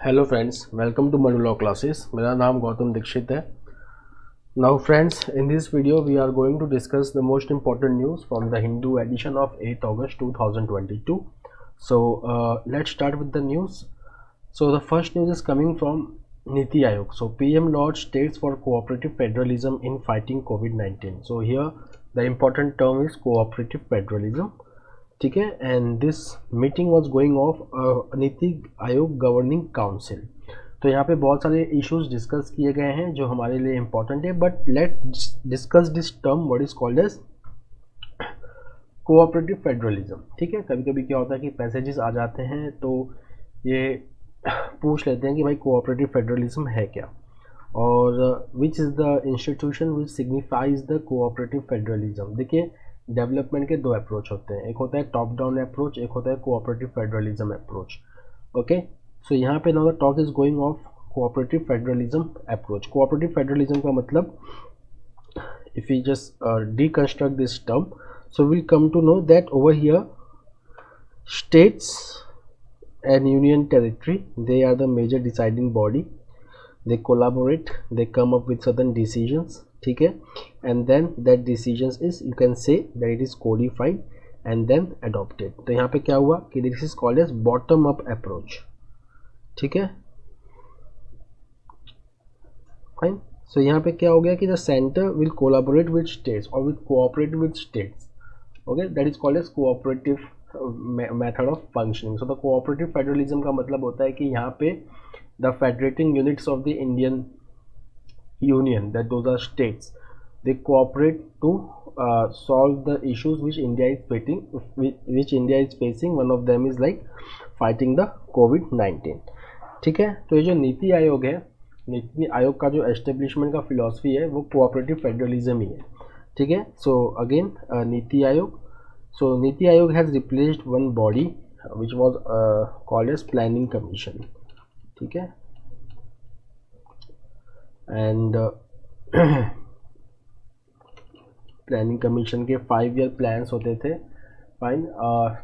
Hello friends, welcome to Manu law classes. मेरा नाम गौतम दीक्षित है। Now friends, in this video we are going to discuss the most important news from the Hindu edition of 8th August 2022. So let's start with the news. So the first news is coming from Niti Aayog. So PM lauds states for cooperative federalism in fighting COVID-19. So here the important term is cooperative federalism. ठीक है, and this meeting was going of नीति Aayog governing council. तो यहाँ पे बहुत सारे issues discuss किए गए हैं जो हमारे लिए इम्पोर्टेंट है, but let discuss this term what is called as cooperative federalism. ठीक है, कभी कभी क्या होता है कि पैसेजेस आ जाते हैं तो ये पूछ लेते हैं कि भाई कोऑपरेटिव फेडरलिज्म है क्या, और which is the institution which signifies the cooperative federalism. देखिए, डेवलपमेंट के दो अप्रोच होते हैं, एक होता है टॉप डाउन अप्रोच, एक होता है कोऑपरेटिव फेडरलिज्म अप्रोच। ओके, सो यहाँ पे now the talk is going of cooperative federalism approach. Cooperative federalism का मतलब, if you just deconstruct this term, so we'll come to know that over here states and union territory, they are the major deciding body. They collaborate, they come up with certain decisions. ठीक है, and then that decisions is, you can say that it is codified and then adopted. तो यहाँ पे क्या हुआ कि this is called as bottom up approach. ठीक है, फाइन। सो यहाँ पे क्या हो गया कि the center will collaborate with states or will cooperate with states. Okay, that is called as cooperative method of functioning. So the cooperative federalism का मतलब होता है कि यहाँ पे the federating units of the Indian Union, that those are states, they cooperate to solve the issues which India is facing. One of them is like fighting the COVID-19. ठीक है, तो ये जो नीति आयोग है, नीति आयोग का जो एस्टेब्लिशमेंट का फिलॉसफी है वो कोऑपरेटिव फेडरलिज्म ही है। ठीक है, so again NITI Aayog, so NITI Aayog has replaced one body which was called as planning commission. ठीक है, एंड प्लानिंग कमीशन के 5 ईयर प्लान्स होते थे। Fine,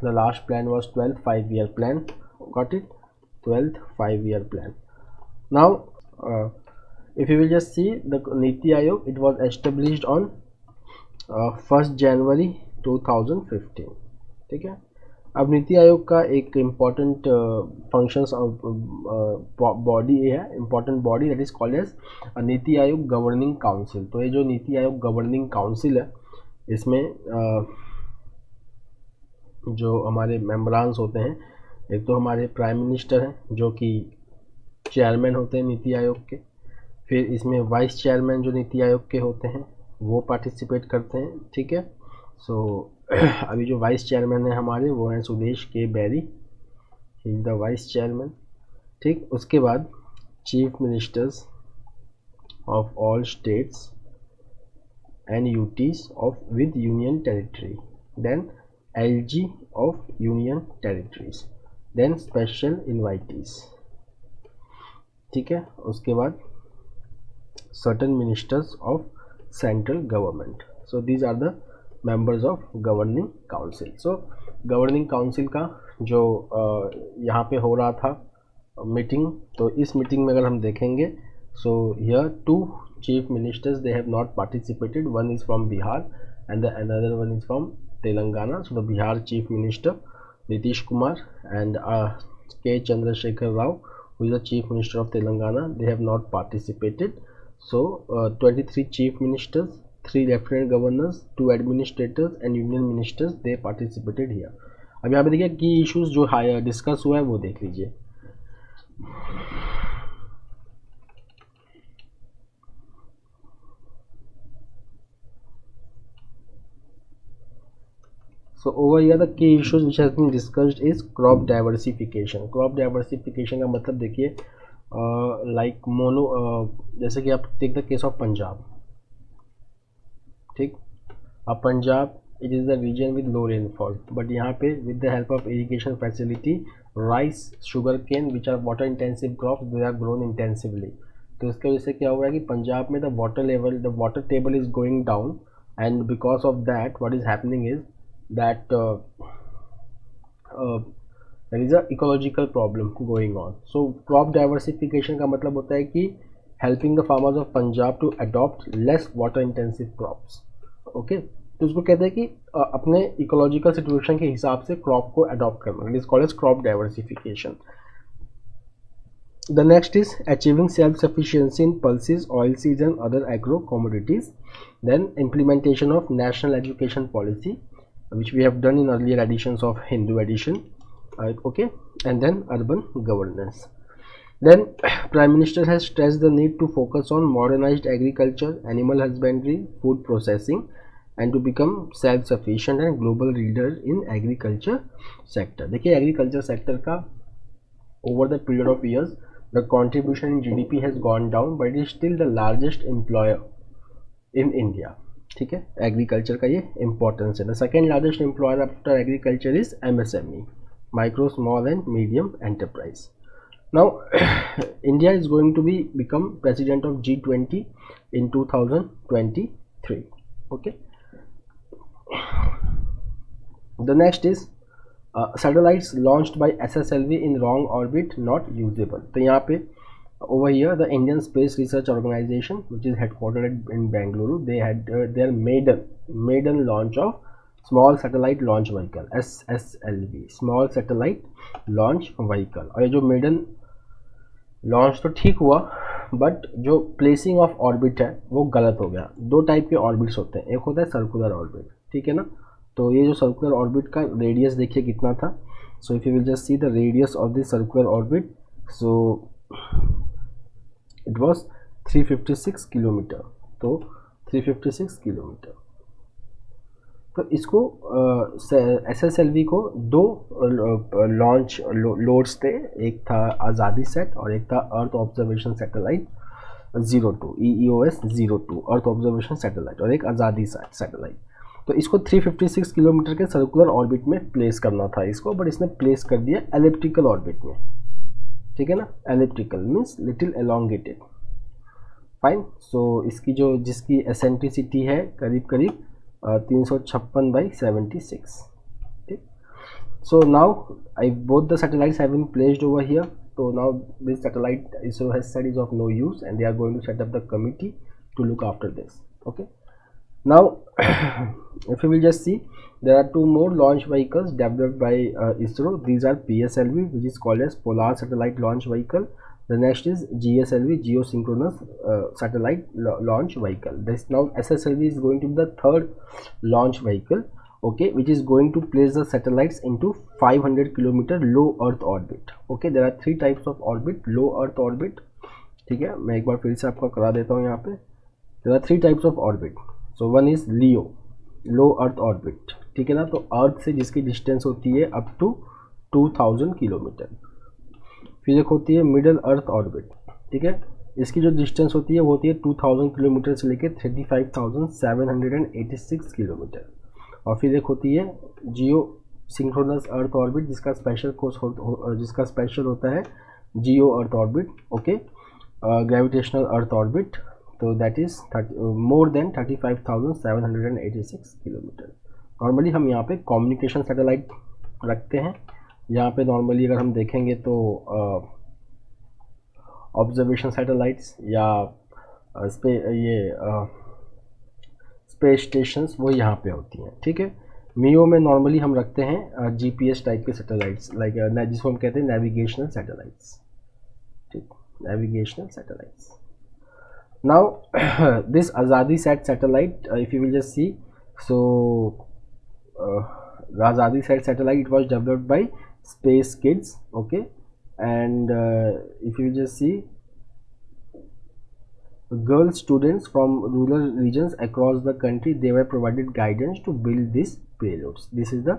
the last plan was 12th 5-year plan. Got it? 12th 5-year plan. Now if you will just see the Niti Aayog, it was established on 1st January 2015. ठीक है, अब नीति आयोग का एक important functions of body है, important body, that is called as NITI Aayog governing council. तो ये जो नीति आयोग गवर्निंग काउंसिल है, इसमें जो हमारे मेम्बरान्स होते हैं, एक तो हमारे प्राइम मिनिस्टर हैं जो कि चेयरमैन होते हैं नीति आयोग के, फिर इसमें वाइस चेयरमैन जो नीति आयोग के होते हैं वो पार्टिसिपेट करते हैं। ठीक है, सो अभी जो वाइस चेयरमैन है हमारे वो हैं Sudesh K Bery, he is the vice chairman. ठीक, उसके बाद chief ministers of all states and UTs of with union territory, then LG of union territories, then special invitees. ठीक है, उसके बाद certain ministers of central government. So these are the members of governing council. So governing council का जो यहाँ पे हो रहा था मीटिंग, तो इस मीटिंग में अगर हम देखेंगे, so here 2 chief ministers they have not participated, one is from Bihar and the another one is from Telangana. So the Bihar chief minister Nitish Kumar and के Chandrashekhar Rao, who is the chief minister of Telangana, they have not participated. So 23 chief ministers, 3 lieutenant governors, 2 administrators and union ministers, they participated here. अब यहाँ पे देखिए की issues जो higher discuss हुआ है वो देख लीजिए। So over here the key issues which has been discussed is crop diversification. Crop diversification का मतलब देखिए like मोनो, जैसे कि आप take the case of Punjab. ठीक, अब Punjab it is the region with low rainfall, but यहाँ पे with the help of irrigation facility, rice, sugar cane which are water intensive crops, they are grown intensively. तो इसकी वजह से क्या हुआ है कि पंजाब में the water table is going down, and because of that what is happening is that there is a ecological problem going on. So crop diversification का मतलब होता है कि helping the farmers of Punjab to adopt less water intensive crops. Okay, तो उसको कहते हैं कि अपने इकोलॉजिकल सिचुएशन के हिसाब से क्रॉप को अडॉप्ट करना. It is called as crop diversification. The next is achieving self-sufficiency in pulses, oilseeds and other agro commodities. Then implementation of national education policy, which we have done in earlier editions of Hindu edition. Okay, and then urban governance. Then Prime Minister has stressed the need to focus on modernized agriculture, animal husbandry, food processing, and to become self-sufficient and global leader in agriculture sector. देखिए agriculture sector का over the period of years the contribution in GDP has gone down, but it is still the largest employer in India. ठीक है, agriculture का ये importance है. The second largest employer after agriculture is MSME, micro small and medium enterprise. Now India is going to be become president of G20 in 2023. Okay, the next is satellites launched by SSLV in wrong orbit not usable. तो यहाँ पे over here the Indian Space Research Organization, which is headquartered in Bengaluru, they had their maiden launch of small satellite launch vehicle, SSLV, small satellite launch vehicle. और ये जो maiden launch तो ठीक हुआ, but जो प्लेसिंग ऑफ ऑर्बिट है वो गलत हो गया. दो टाइप के ऑर्बिट्स होते हैं, एक होता है सर्कुलर ऑर्बिट, ठीक है ना. तो ये जो सर्कुलर ऑर्बिट का रेडियस देखिए कितना था. So if you will just see the radius of this circular orbit, so it was 356 kilometre. तो 356 किलोमीटर. तो इसको SSLV को दो लॉन्च लोड्स थे. एक था आज़ादी सेट और एक था earth observation satellite 02, EOS 02 earth observation satellite, और एक आज़ादी सैटेलाइट. तो इसको 356 किलोमीटर के सर्कुलर ऑर्बिट में प्लेस करना था इसको, बट इसने प्लेस कर दिया एलिप्टिकल ऑर्बिट में. ठीक है ना, elliptical means little elongated. Fine. So इसकी जो जिसकी एसेंट्रिसिटी है करीब करीब 356/76. ठीक. So now I both the satellites have been placed over here. So now this satellite ISRO has said is of no use, and they are going to set up the committee to look after this. Okay. Now if you will just see, there are two more launch vehicles developed by ISRO. These are PSLV, which is called as Polar Satellite Launch Vehicle. The next is GSLV, Geosynchronous Satellite Launch Vehicle. This now SSLV is going to be the third launch vehicle, okay, which is going to place the satellites into 500 kilometer low earth orbit. Okay, there are three types of orbit. Low earth orbit, ठीक है, मैं एक बार फिर से आपको करा देता हूँ यहाँ पे. there are three types of orbit. so one is LEO, low earth orbit, ठीक है ना. तो अर्थ से जिसकी डिस्टेंस होती है अप टू 2000 किलोमीटर. फिर एक होती है मिडल अर्थ ऑर्बिट, ठीक है, इसकी जो डिस्टेंस होती है वो होती है 2000 किलोमीटर से लेकर 35,786 किलोमीटर. और फिर एक होती है जियो सिंक्रोनस अर्थ ऑर्बिट, जिसका स्पेशल होता है geo earth orbit. Okay, gravitational earth orbit. तो that is more than 35,786 kilometre. Normally हम यहाँ पे कम्युनिकेशन सैटेलाइट रखते हैं. यहाँ पे नॉर्मली अगर हम देखेंगे तो ऑब्जर्वेशन सैटेलाइट्स या स्पेस स्टेशंस वो यहाँ पे होती हैं. ठीक है. मियो में नॉर्मली हम रखते हैं GPS टाइप के सैटेलाइट्स, लाइक जिसको हम कहते हैं नेविगेशनल सैटेलाइट्स. ठीक, navigational satellites. Now this Azaadi sat satellite, if you will just see, so Azaadi sat satellite it was developed by space kids. Okay, and if you just see, girl students from rural regions across the country, they were provided guidance to build these payloads. This is the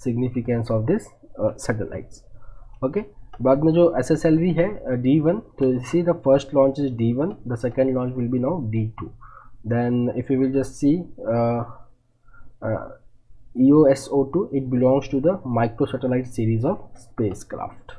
significance of this satellites. Okay, बाद में जो SSLV है D1, तो see the first launch is D1, the second launch will be now D2. then if you will just see EOS-02, it belongs to the microsatellite series of spacecraft.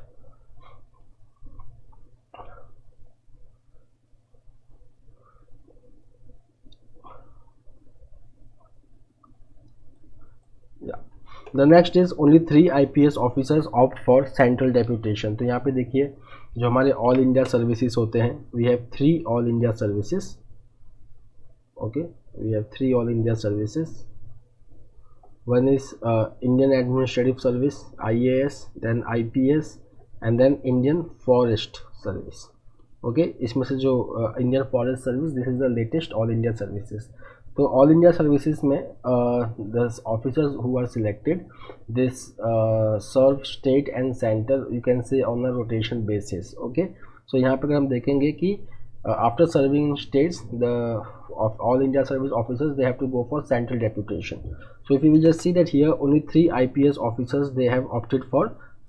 The next is only 3 IPS officers opt for central deputation. तो यहाँ पे देखिए जो हमारे all India services होते हैं, we have 3 all India services, okay, we have 3 all India services. One is Indian Administrative Service IAS, then IPS and then Indian Forest Service, okay। इसमें से जो Indian Forest Service, this is the latest all India services। तो all India services में the officers who are selected, this serve state and center, you can say on a rotation basis, okay। so यहाँ पर हम देखेंगे कि after serving in states, the of all India service officers, they have to go for central deputation। So if you will just see that here only 3 IPS officers they have opted for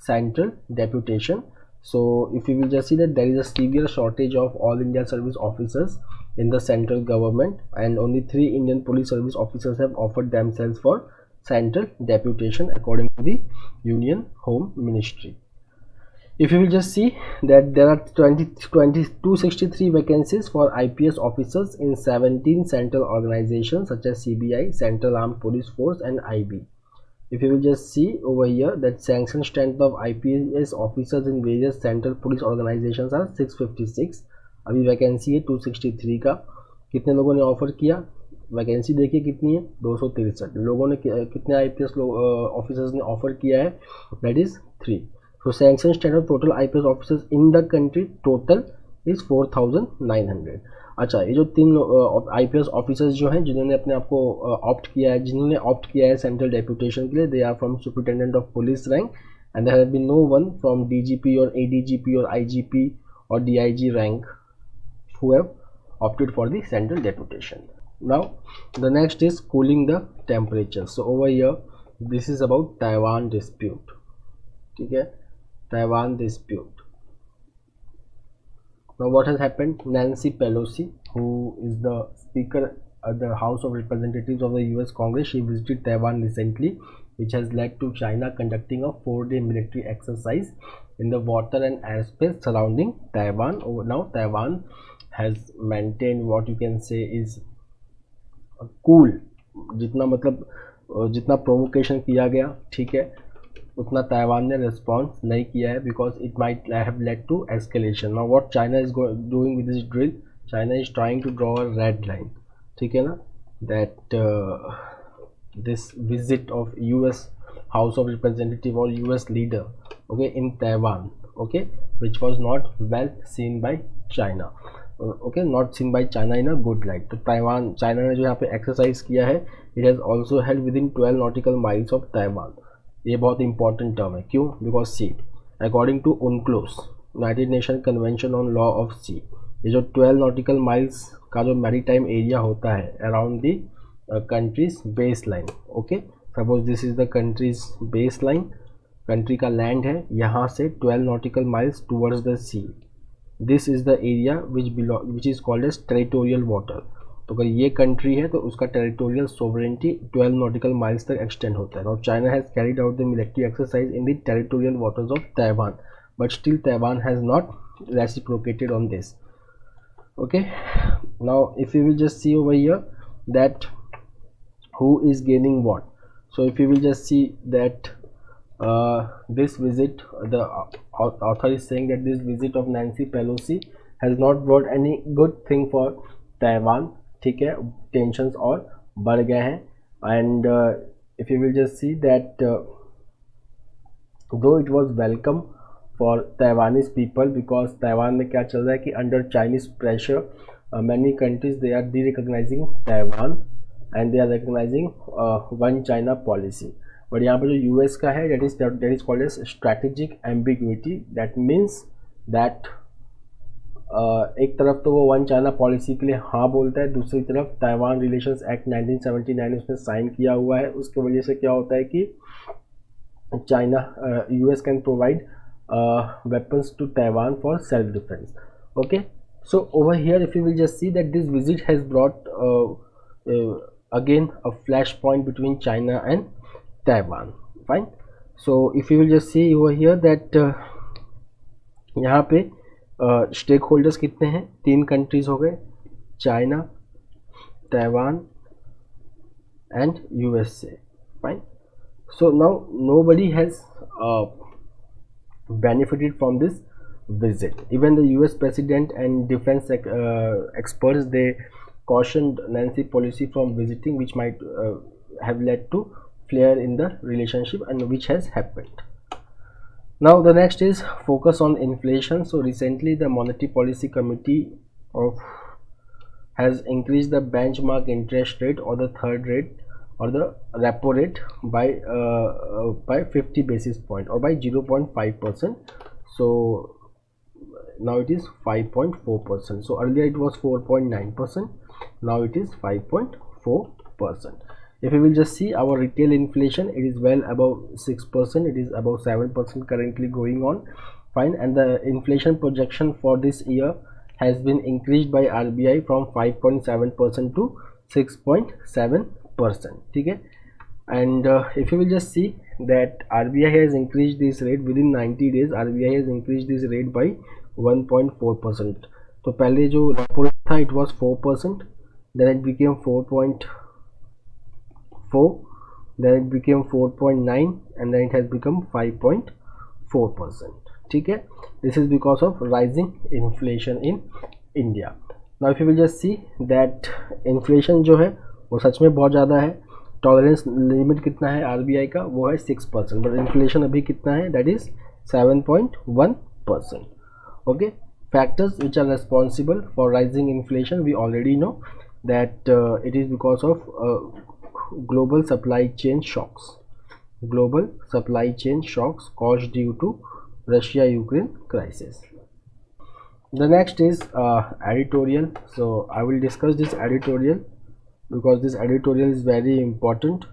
central deputation। So if you will just see that there is a severe shortage of all India service officers in the central government, and only 3 Indian police service officers have offered themselves for central deputation according to the Union Home Ministry। If you will just see that there are 263 vacancies for IPS officers in 17 central organizations such as CBI, Central Armed Police Force and IB। If you will just see over here that sanction strength of IPS officers in various central police organizations are 656। अभी vacancy है 263 का। कितने लोगों ने offer किया, vacancy देखिए कितनी है, 263 लोगों ने, कितने IPS ऑफिसर्स ने ऑफर किया है, that is 3। So sanction strength of total IPS officers in the country total is 4900। अच्छा, ये जो 3 IPS ऑफिसर्स जो हैं जिन्होंने अपने आप को ऑप्ट किया है, जिन्होंने ऑप्ट किया है सेंट्रल डेप्यूटेशन के लिए, they are from superintendent of police rank and there have been no one from DGP और ADGP और IGP और DIG rank who have opted for the central deputation। Now the next is cooling the temperature। So over here this is about Taiwan dispute, ठीक है, Taiwan dispute। Now what has happened, Nancy Pelosi, who is the speaker at the House of Representatives of the US Congress, she visited Taiwan recently, which has led to China conducting a 4-day military exercise in the water and airspace surrounding Taiwan। Now Taiwan has maintained what you can say is cool, जितना मतलब जितना provocation किया गया, ठीक है, उतना Taiwan ने response नहीं किया है, because it might have led to escalation. Now what China is doing with this drill, China is trying to draw a red line, ठीक है ना, that this visit of US house of representative और US leader, okay, in Taiwan, okay, which was not well seen by China, okay, not seen by China in a good light. तो Taiwan, China ने जो यहाँ पे exercise किया है, it has also held within 12 nautical miles of Taiwan. ये बहुत important term है, क्यों, because see according to UNCLOS, united nation convention on law of sea, ये जो 12 नॉटिकल माइल्स का जो मैरीटाइम एरिया होता है around the country's baseline, okay, suppose this is the country's baseline, country का land है, यहाँ से 12 nautical miles towards the sea, this is the area which is called as territorial water. तो अगर ये country है तो उसका टेरिटोरियल सोवरेनिटी 12 नॉटिकल माइल्स तक एक्सटेंड होता है। Now China has carried out the military exercise in the territorial waters of Taiwan, but still Taiwan has not reciprocated on this, okay. Now if you will just C over here that who is gaining what, so if you will just see that this visit, the author is saying that this visit of Nancy Pelosi has not brought any good thing for Taiwan, ठीक है, tensions और बढ़ गए हैं। and if you will just see that though it was welcome for Taiwanese people, because Taiwan में क्या चल रहा है कि under Chinese pressure many countries they are de-recognizing Taiwan and they are recognizing one China policy, but यहाँ पर जो US का है that is called as strategic ambiguity, that means that एक तरफ तो वो वन चाइना पॉलिसी के लिए हाँ बोलता है, दूसरी तरफ ताइवान रिलेशंस एक्ट 1979 उसने साइन किया हुआ है, उसके वजह से क्या होता है कि China US can provide weapons to Taiwan for self defense, okay। so over here if you will just see that this visit has brought again a flashpoint between China and Taiwan, fine। so if you will just see over here that यहाँ पे stake holders कितने हैं, 3 countries हो गए, China, Taiwan and USA, fine. So now nobody has benefited from this visit. Even the US president and defense experts, they cautioned Nancy Pelosi from visiting, which might have led to flare in the relationship, and which has happened. Now the next is focus on inflation. So recently the Monetary Policy Committee of has increased the benchmark interest rate, or the third rate, or the repo rate by 50 basis point, or by 0.5%. So now it is 5.4%. so earlier it was 4.9%, now it is 5.4%. if we will just see our retail inflation, it is well above 6%, it is above 7% currently going on, fine. And the inflation projection for this year has been increased by RBI from 5.7% to 6.7%. Okay, and if you will just see that RBI has increased this rate within 90 days, RBI has increased this rate by 1.4%. तो पहले जो repo था it was 4%, then it became 4.4, then it became 4.9, and then it has become 5.4%. ठीक है, this is because of rising inflation in India. Now if you will just see that inflation जो है वो सच में बहुत ज़्यादा है. टॉलरेंस लिमिट कितना है RBI का, वो है 6%, बट इन्फ्लेशन अभी कितना है, that is 7.1%. Okay, factors which are responsible for rising inflation, we already know that it is because of global supply chain shocks caused due to Russia-Ukraine crisis. The next is editorial. So I will discuss this editorial because this editorial is very important.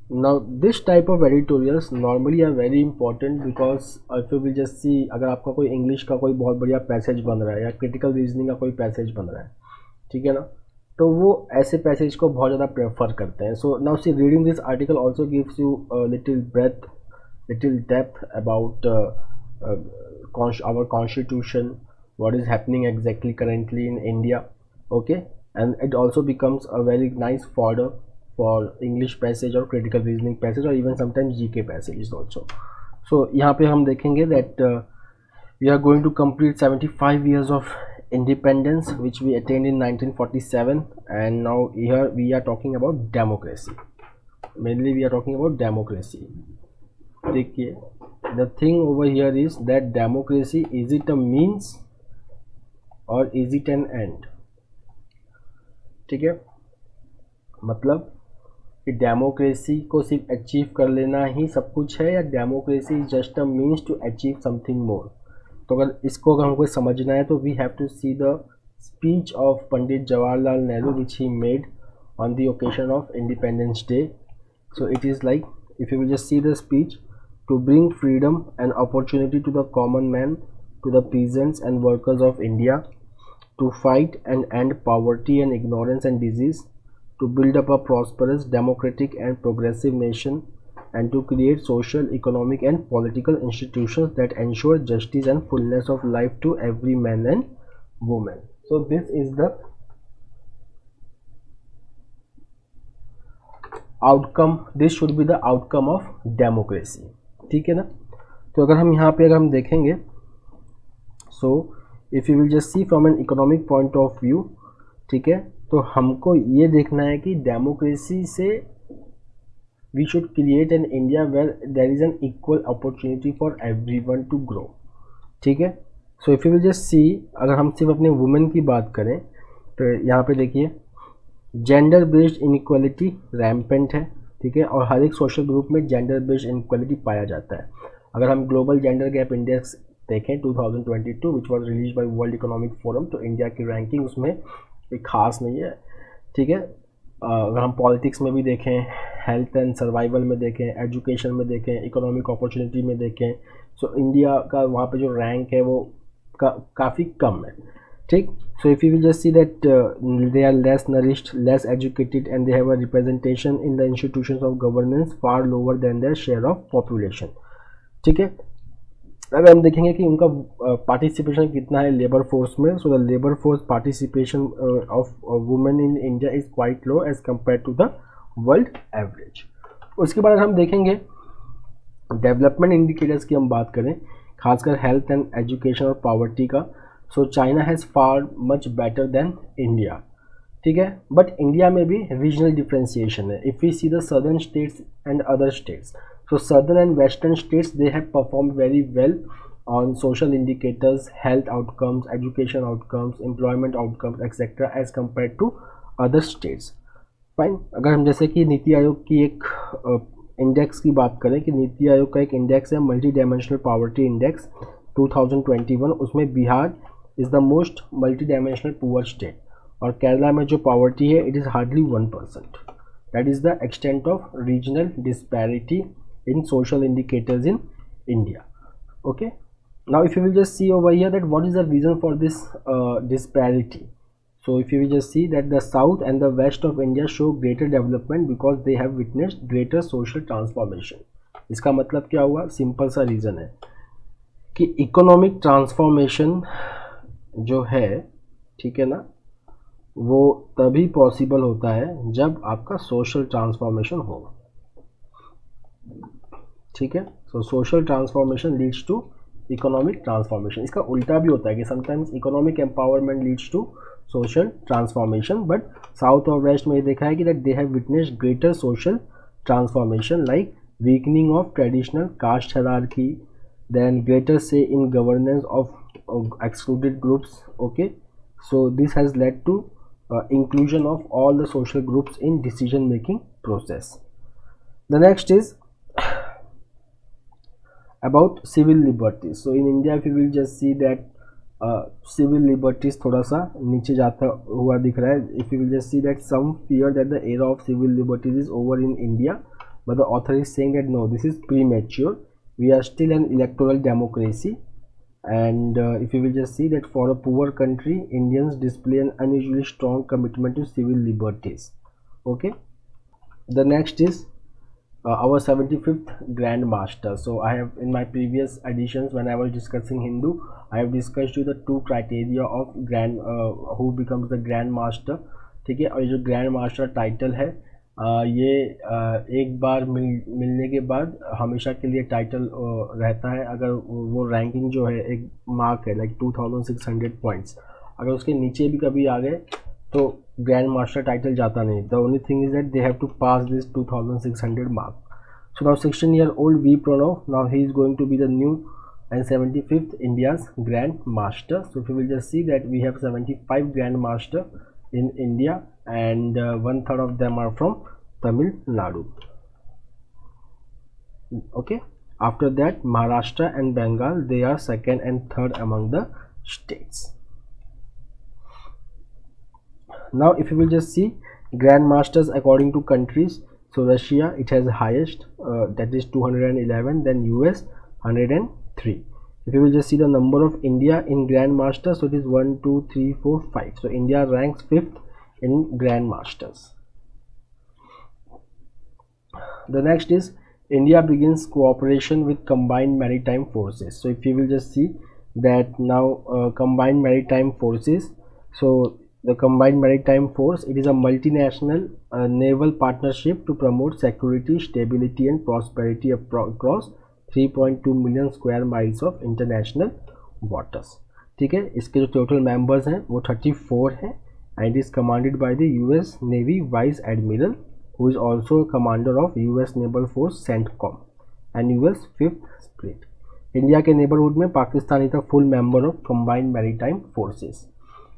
Now this type of editorials normally are very important because if you will just see, अगर आपका कोई English का कोई बहुत बढ़िया passage बन रहा है या क्रिटिकल रीजनिंग का कोई पैसेज बन रहा है, ठीक है ना, तो वो ऐसे पैसेज को बहुत ज़्यादा प्रेफर करते हैं. So now see reading this article also gives you little breadth, little depth about our constitution, what is happening exactly currently in India. Okay, and it also becomes a very nice fodder for English passage or critical reasoning passage or even sometimes GK passages also. So यहाँ पे हम देखेंगे that we are going to complete 75 years of independence which we attained in 1947, and now here we are talking about democracy. Mainly we are talking about democracy. देखिए, the thing over here is that democracy, is it a means or is it an end? ठीक है, मतलब कि democracy को सिर्फ achieve कर लेना ही सब कुछ है, या democracy is just a means to achieve something more. तो अगर इसको अगर हमको समझना है तो we have to see the speech of Pandit Jawaharlal Nehru which he made on the occasion of independence day. So it is like, if you will just see the speech, to bring freedom and opportunity to the common man, to the peasants and workers of India, to fight and end poverty and ignorance and disease, to build up a prosperous, democratic and progressive nation, and to create social, economic and political institutions that ensure justice and fullness of life to every man and woman. So this is the outcome, this should be the outcome of democracy. ठीक है ना. तो अगर हम यहाँ पे अगर हम देखेंगे, सो if you will just C from an economic point of view, ठीक है, तो हमको ये देखना है कि डेमोक्रेसी से we should create an India where there is an equal opportunity for everyone to grow. ठीक है, so if you will just see, अगर हम सिर्फ अपने वुमेन की बात करें तो यहाँ पे देखिए, जेंडर बेस्ड इनइक्वालिटी रैम्पेंट है. ठीक है, और हर एक सोशल ग्रुप में जेंडर बेस्ड इनक्वालिटी पाया जाता है. अगर हम ग्लोबल जेंडर गैप इंडेक्स देखें 2022 which was release by world economic forum, तो इंडिया की रैंकिंग उसमें कोई खास नहीं है. ठीक है, अगर हम पॉलिटिक्स में भी देखें, हेल्थ एंड सर्वाइवल में देखें, एजुकेशन में देखें, इकोनॉमिक अपॉर्चुनिटी में देखें, सो इंडिया का वहाँ पे जो रैंक है वो काफ़ी कम है. ठीक, so if you will just see that they are less nourished, less educated, and they have a representation in the institutions of governance far lower than their share of population. ठीक है, अगर हम देखेंगे कि उनका पार्टिसिपेशन कितना है labour force में, so the labour force participation of women in India is quite low as compare to the world average. उसके बाद हम देखेंगे डेवलपमेंट इंडिकेटर्स की हम बात करें, खासकर हेल्थ एंड एजुकेशन और पॉवर्टी का, so China has far much better than India, ठीक है। बट इंडिया में भी रीजनल डिफ्रेंसिएशन है। If we see the southern states and other states, so southern and western states they have perform very well on social indicators, health outcomes, education outcomes, employment outcomes, etc. as compared to other states. Fine. अगर हम जैसे कि नीति आयोग की एक index की बात करें कि नीति आयोग का एक इंडेक्स है मल्टी डायमेंशनल पॉवर्टी इंडेक्स 2021, उसमें Bihar is the most multi dimensional poor state, और केरला में जो पॉवर्टी है it is hardly 1%. That is the extent of regional disparity in social indicators in India. Okay. Now if you will just see over here that what is the reason for this disparity. So if you will just see that the south and the west of India show greater development because they have witnessed greater social transformation. इसका मतलब क्या हुआ? Simple सा reason है कि economic transformation जो है, ठीक है ना, वो तभी पॉसिबल होता है जब आपका सोशल ट्रांसफॉर्मेशन हो, ठीक है. So social transformation leads to economic transformation. इसका उल्टा भी होता है कि sometimes economic empowerment leads to social transformation, but south और वेस्ट में ये देखा है कि that they have witnessed greater social transformation like weakening of traditional caste hierarchy, then greater say in governance of excluded groups. Okay, so this has led to inclusion of all the social groups in decision making process. The next is about civil liberties. So in India if you will just see that civil liberties थोड़ा सा नीचे जाता हुआ दिख रहा है. If you will just see that some fear that the era of civil liberties is over in India, but the author is saying that no, this is premature. We are still an electoral democracy, and if you will just see that for a poor country, Indians display an unusually strong commitment to civil liberties. Okay, the next is our 75th Grand Master. So I have in my previous editions when I was discussing Hindu, I have discussed you the two criteria of grand who becomes the Grand Master. ठीक है, और ये जो Grand Master title है ये एक बार मिलने के बाद हमेशा के लिए टाइटल रहता है. अगर वो रैंकिंग जो है एक मार्क है लाइक 2600 पॉइंट्स, अगर उसके नीचे भी कभी आ गए तो ग्रैंड मास्टर टाइटल जाता नहीं. The only thing is that they have to pass this 2600 mark. So now 16-year-old V Pranav, now he is going to be the new and 75th India's Grand Master. So if you will just see that we have 75 Grand Master in India, and 1/3 of them are from Tamil Nadu. Okay, after that Maharashtra and Bengal, they are second and third among the states. Now if you will just see Grand Masters according to countries, so Russia it has the highest, that is 211, then US 103. If you will just see the number of India in Grand Masters, so it is 1 2 3 4 5. So India ranks 5th in Grand Masters. The next is India begins cooperation with combined maritime forces. So if you will just see that now combined maritime forces, so the combined maritime force, it is a multinational naval partnership to promote security, stability and prosperity across 3.2 million square miles of international waters. ठीक है, इसके जो total members हैं वो 34 हैं, and is commanded by the US Navy Vice Admiral, who is also a commander of US Naval Force CENTCOM and US 5th Fleet. India के neighbourhood में Pakistan is the full member of combined maritime forces.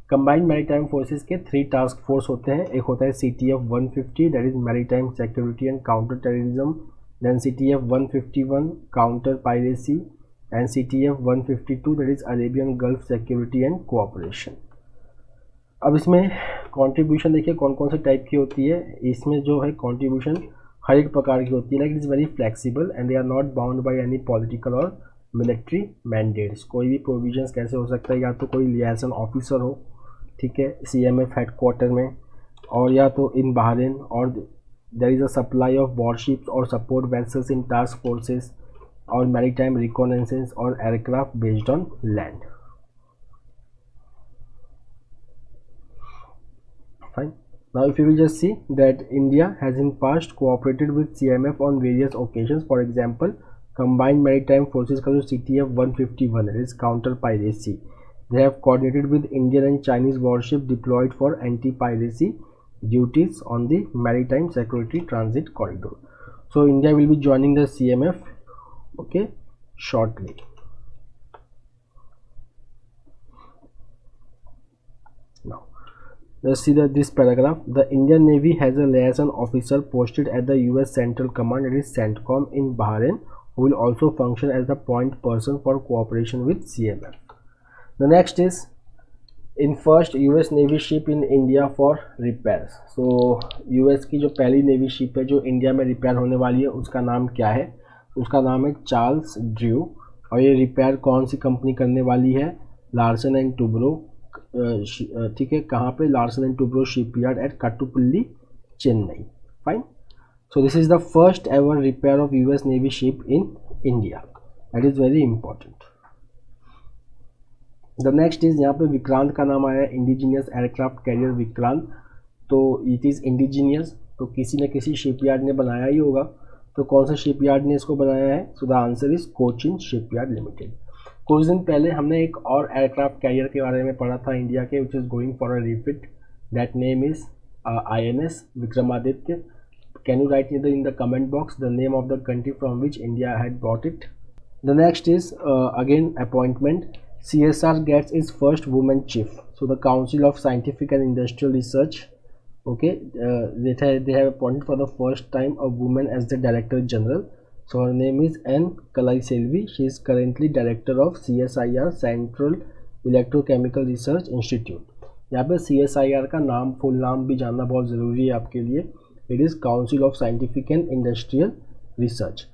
Combined maritime forces के 3 task force होते हैं. एक होता है CTF 150, that is maritime security and counter terrorism, then CTF 151 counter piracy, and CTF 152 that is Arabian gulf security and cooperation. अब इसमें contribution देखिए कौन कौन से टाइप की होती है. इसमें जो है कंट्रीब्यूशन हर एक प्रकार की होती है, like it is very flexible and they are not bound by any political और मिलिट्री मैंडेट्स. कोई भी प्रोविजंस कैसे हो सकता है, या तो कोई लियासन ऑफिसर हो, ठीक है, CMF हेडक्वार्टर में, और या तो इन बहरीन, और there is a supply of warships और support vessels in task forces और मैरीटाइम रिकॉनेसेंस और aircraft based on land. Fine. Now if you will just see that India has in past cooperated with CMF on various occasions. For example, combined maritime forces का जो CTF 151 है, is counter piracy. They have coordinated with Indian and Chinese warship deployed for anti piracy duties on the maritime security transit corridor. So India will be joining the CMF, okay, shortly. Now let's see this paragraph. The Indian Navy has a liaison officer posted at the US Central Command, that is CENTCOM, in Bahrain, who will also function as the point person for cooperation with CMF. The next is in first US navy ship in India for repairs. So US की जो पहली navy ship है जो India में repair होने वाली है, उसका नाम क्या है? उसका नाम है चार्ल्स ड्रू. और ये रिपेयर कौन सी कंपनी करने वाली है? Larsen and Toubro. ठीक है, कहाँ पे? Larsen and Toubro shipyard at Kattupalli, Chennai. Fine. So this is the first ever repair of US navy ship in India. That is very important. The next is, यहाँ पे विक्रांत का नाम आया है, इंडिजीनियस एयरक्राफ्ट कैरियर विक्रांत. तो इट इज़ इंडिजीनियस, तो किसी न किसी शिपयार्ड ने बनाया ही होगा. तो कौन सा शिपयार्ड ने इसको बनाया है? So the answer is Cochin shipyard limited. कुछ दिन पहले हमने एक और एयरक्राफ्ट कैरियर के बारे में पढ़ा था इंडिया के, which is going for a refit. That name is INS Vikramaditya. Can you right in the comment box the name of the country from which India had bought it. The next is again appointment. CSR gets its first woman chief. So the Council of Scientific and Industrial Research, okay, they have appointed for the first time a woman as the Director General. So her name is N. Kalaiselvi. She is currently Director of CSIR, Central Electrochemical Research Institute. यहाँ पे CSIR का नाम, full नाम भी जानना बहुत ज़रूरी है आपके लिए. It is Council of Scientific and Industrial Research.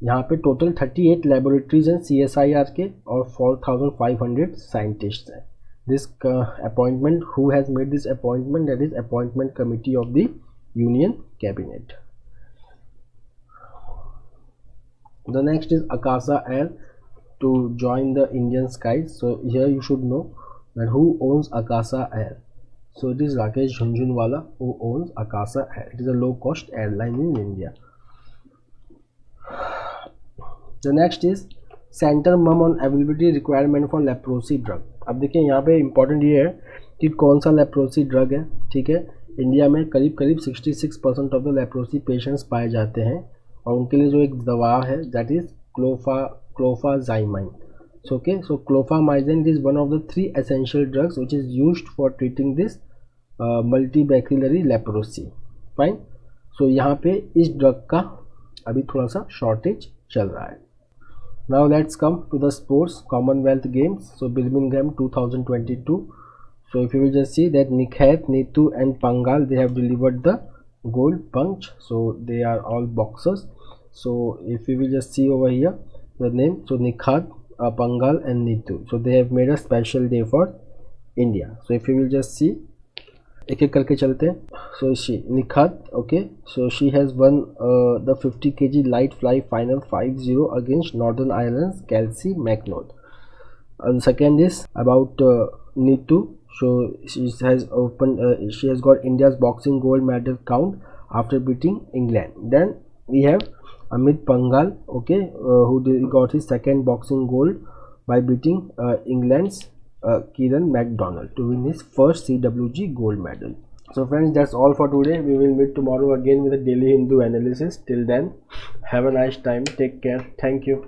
यहाँ पे टोटल 38 लेबोरेटरीज हैं CSIR के और 4500 साइंटिस्ट हैं. This appointment, who has made this appointment? That is appointment committee of the union cabinet. The next is Akasa Air to join the Indian skies. So here you should know that who owns Akasa Air. So it is Rakesh Jhunjhunwala who owns Akasa Air. It is a low cost airline in India. The next is centre मम on availability requirement for leprosy drug. अब देखिए यहाँ पे important ये है कि कौन सा लेप्रोसी ड्रग है. ठीक है, इंडिया में करीब 66% ऑफ द लेप्रोसी पेशेंट्स पाए जाते हैं और उनके लिए जो एक दवा है that is clofazimine. Okay, so clofazimine is one of the 3 essential drugs which is used for treating this multibacillary leprosy. Fine. So यहाँ पे इस ड्रग का अभी थोड़ा सा शॉर्टेज चल रहा है. Now let's come to the sports Commonwealth Games. So Birmingham 2022. So if you will just see that Nikhat, Neetu and Pangal, they have delivered the gold punch. So they are all boxers. So if you will just see over here the name, so Nikhat, Pangal and Neetu. So they have made a special day for India. So if you will just see, एक एक करके चलते हैं. So she Nikhat, okay, so she has won the 50 kg light fly final 5-0 against Northern Ireland Carly McNaul. And second is about Neetu. So she has got India's boxing gold medal count after beating England. Then we have Amit Pangal, okay, who got his second boxing gold by beating England's Kieran McDonald to win his first CWG gold medal. So friends, that's all for today. We will meet tomorrow again with a daily Hindu analysis. Till then, have a nice time. Take care. Thank you.